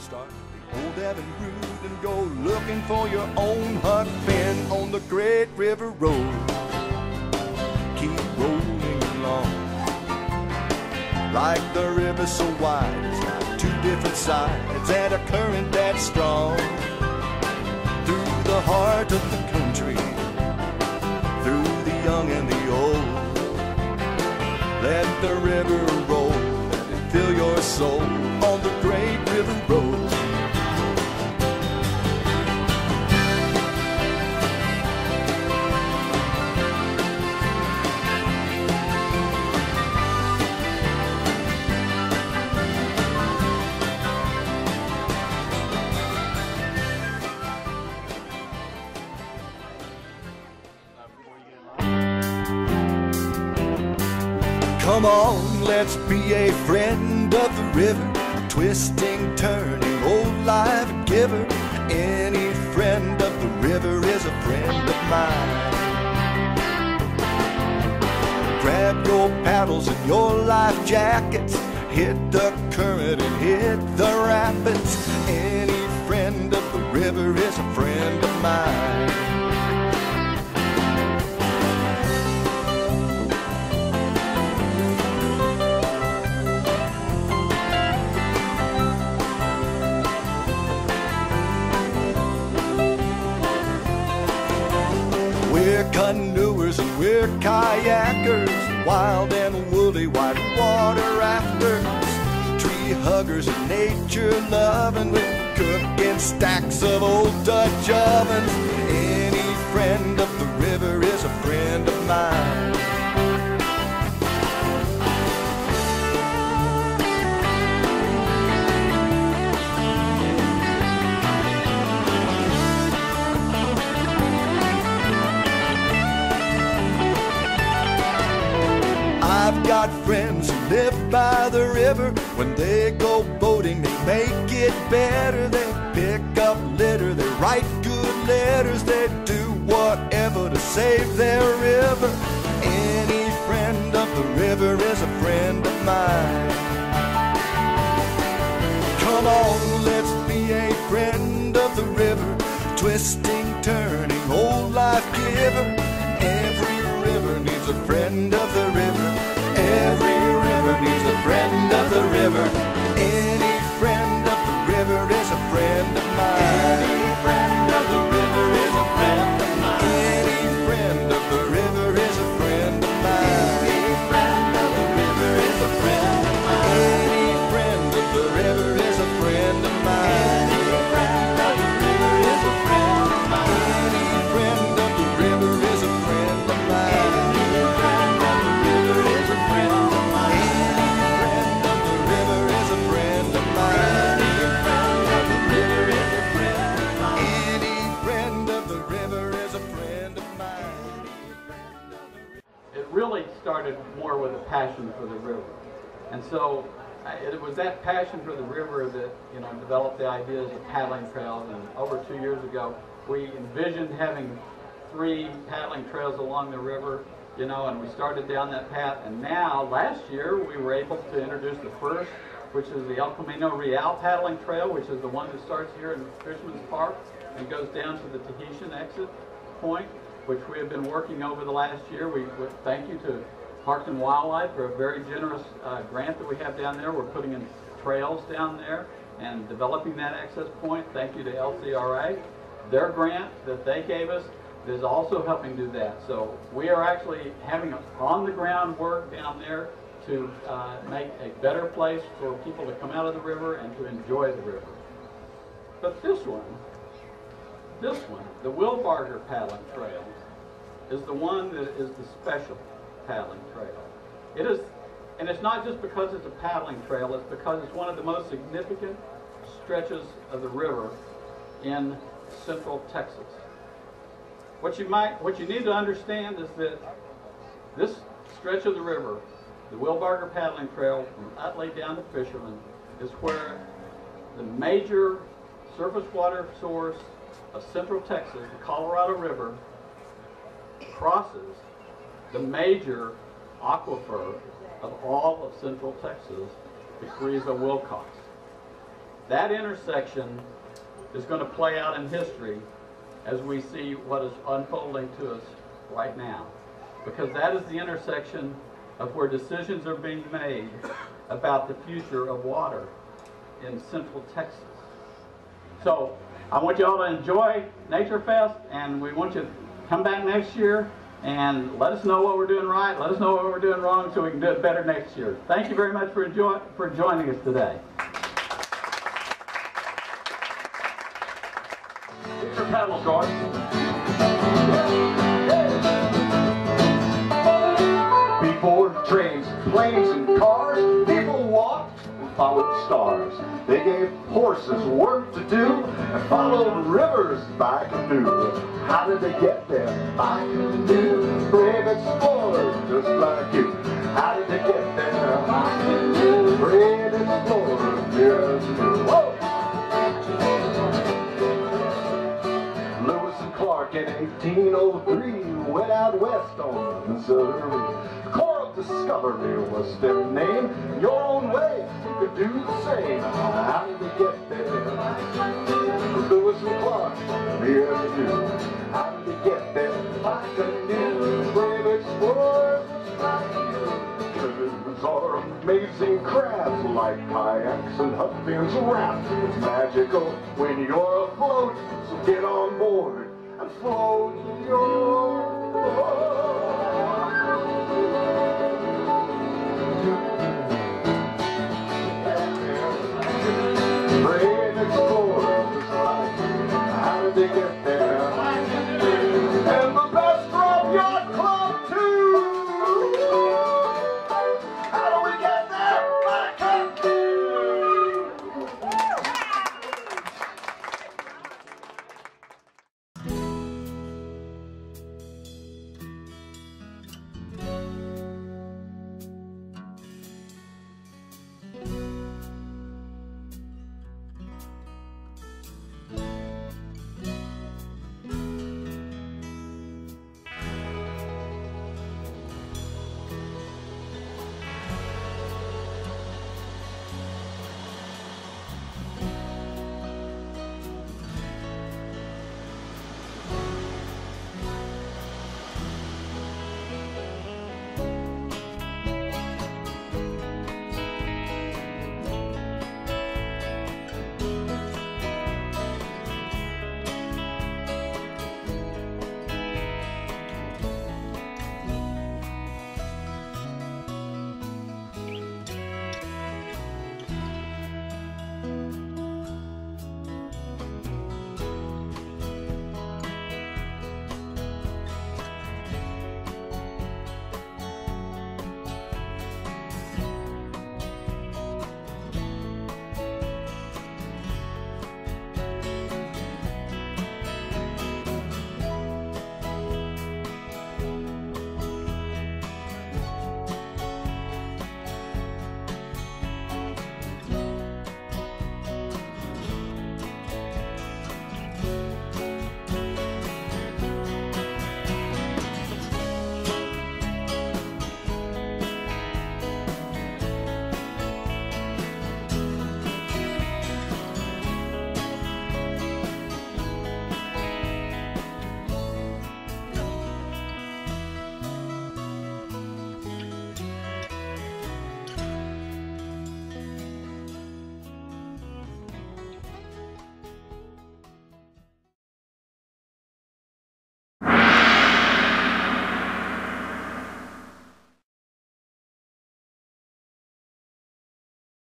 start the old Devon route and go looking for your own Huck Finn on the Great River Road. Keep rolling along, like the river so wide, it's got two different sides and a current that's strong. Through the heart of the country, through the young and the old, let the river roll, let it fill your soul on the Great River Road. Come on, let's be a friend of the river, twisting, turning, old life giver. Any friend of the river is a friend of mine. Grab your paddles and your life jackets, hit the current and hit the rapids. Any friend of the river is a friend of mine. We're canoers and we're kayakers, wild and woolly white water rafters, tree huggers and nature loving, we're cooking stacks of old Dutch ovens. Any friend of the river is a friend of mine. I've got friends who live by the river. When they go boating, they make it better. They pick up litter, they write good letters, they do whatever to save their river. Any friend of the river is a friend of mine. Come on, let's be a friend of the river, twisting, turning, old life giver. Every river needs a friend of the river. Every river needs a friend of the river. Any friend of the river is a friend of mine. Any friend of the river is a friend of mine. Any friend of the river is a friend of mine. Any friend of the river is a friend of mine. Any friend of the river is a friend of mine. Any friend of the river is a friend of mine. Any friend of the river is a friend of mine. Any friend of the river is a friend of mine. Any friend of the river is a friend of mine. Any friend of the river is a friend of mine. Any friend of the river is a friend of mine. It really started more with a passion for the river. And so it was that passion for the river that, developed the ideas of paddling trails. And over 2 years ago, we envisioned having 3 paddling trails along the river, and we started down that path. And now, last year, we were able to introduce the first, which is the El Camino Real paddling trail, which is the one that starts here in Fisherman's Park and goes down to the Tahitian exit point, which we have been working over the last year. We thank you to Parks and Wildlife for a very generous grant that we have down there. We're putting in trails down there and developing that access point. Thank you to LCRA. Their grant that they gave us is also helping do that. So we are actually having on-the-ground work down there to make a better place for people to come out of the river and to enjoy the river. But this one, the Wilbarger Paddling Trail, is the one that is the special paddling trail. It is, and it's not just because it's a paddling trail, it's because it's one of the most significant stretches of the river in central Texas. What you need to understand is that this stretch of the river, the Wilbarger Paddling Trail from Utley down to Fisherman, is where the major surface water source of central Texas, the Colorado River, crosses the major aquifer of all of central Texas, the Carrizo Wilcox. that intersection is going to play out in history as we see what is unfolding to us right now. Because that is the intersection of where decisions are being made about the future of water in Central Texas. So I want you all to enjoy NatureFest, and we want you to come back next year and let us know what we're doing right, let us know what we're doing wrong so we can do it better next year. Thank you very much for joining us today. Get your paddles going. Before trains, planes, and cars, people walked and followed stars. They gave horses work to do and followed rivers by canoe. How did they get there? By canoe. Brave explorers just like you. How did they get there? By canoe. Brave explorers just like you. Whoa! Lewis and Clark in 1803 went out west on the Missouri. Discovery was their name. Your own way, you could do the same. How did they get there? Lewis and Clark, here to do. How did they get there? By canoe, brave explorers like you. Canoes are amazing crafts, like kayaks and husbands rafts. It's magical when you're afloat, so get on board and float your boat.